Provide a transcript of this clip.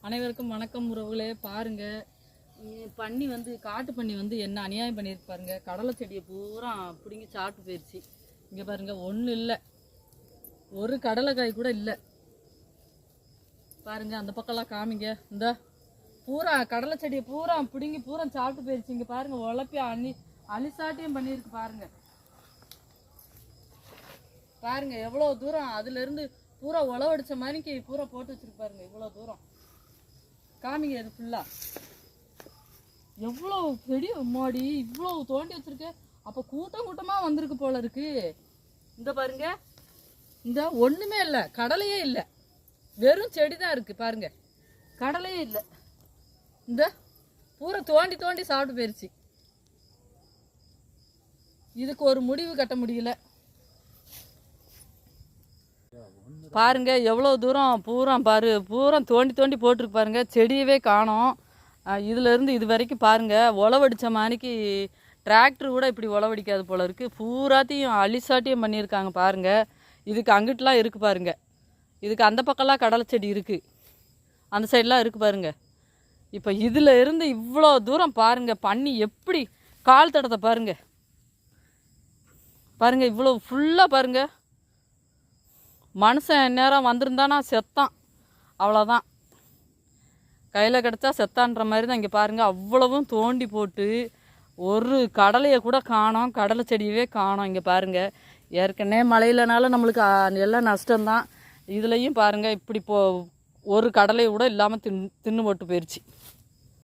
அனைவருக்கும் வணக்கம் உறவுகளே. பாருங்க, பன்னி வந்து காட்டு பன்னி வந்து என்ன அநியாயம் பண்ணியிருக்கு பாருங்க. கடலை செடியை பூரா பிடுங்கி சாப்பிட்டு போயிடுச்சு. இங்கே பாருங்க, ஒன்றும் இல்லை, ஒரு கடலைக்காய் கூட இல்லை. பாருங்க, அந்த பக்கம்லாம் காமிங்க. இந்த பூரா கடலை செடியை பூரா பிடுங்கி பூரா சாப்பிட்டு போயிடுச்சு. இங்கே பாருங்க, உழப்பி அழிசாட்டியம் பண்ணியிருக்கு பாருங்க. பாருங்க எவ்வளோ தூரம் அதுலேருந்து பூரா உழவடிச்ச மாதிரிக்கு பூரா போட்டு வச்சிருக்கு பாருங்க. இவ்வளோ தூரம் காமிங்க. அது ஃபுல்லாக எவ்வளோ பெரிய மாடி, இவ்வளோ தோண்டி வச்சிருக்கு. அப்போ கூட்டம் கூட்டமாக வந்திருக்கு போல இருக்கு. இந்த பாருங்க, இந்த ஒன்றுமே இல்லை, கடலையே இல்லை, வெறும் செடி தான் இருக்குது பாருங்க, கடலையே இல்லை. இந்த பூரா தோண்டி தோண்டி சாப்பிட்டு போயிடுச்சு. இதுக்கு ஒரு முடிவு கட்ட முடியல. பாருங்க எவ்வளோ தூரம் பூரா பூரா தோண்டி தோண்டி போட்டிருக்கு பாருங்க. செடியவே காணோம். இதுலேருந்து இது வரைக்கும் பாருங்க, உழவடித்த மாதிரிக்கு டிராக்டர் கூட இப்படி உழவடிக்காது போல இருக்குது. பூராத்தையும் அழிசாட்டியம் பண்ணியிருக்காங்க பாருங்க. இதுக்கு அங்கிட்டலாம் இருக்குது பாருங்க. இதுக்கு அந்த பக்கம்லாம் கடலை செடி இருக்குது, அந்த சைடெலாம் இருக்குது பாருங்க. இப்போ இதில் இருந்து இவ்வளோ தூரம் பாருங்க, பன்னி எப்படி கால் தடத்தை பாருங்க. பாருங்க இவ்வளோ ஃபுல்லாக பாருங்க. மனுஷன் நேரம் வந்திருந்தானா செத்தான், அவ்வளோதான். கையில் கிடச்சா செத்தான்ற மாதிரி தான். இங்கே பாருங்கள், அவ்வளவும் தோண்டி போட்டு ஒரு கடலையை கூட காணோம், கடலை செடியவே காணோம். இங்கே பாருங்கள், ஏற்கனவே மழையிலனால நம்மளுக்கு எல்லாம் நஷ்டம்தான். இதுலேயும் பாருங்கள், இப்படி ஒரு கடலையை கூட இல்லாமல் தின்னு போட்டு போயிடுச்சு.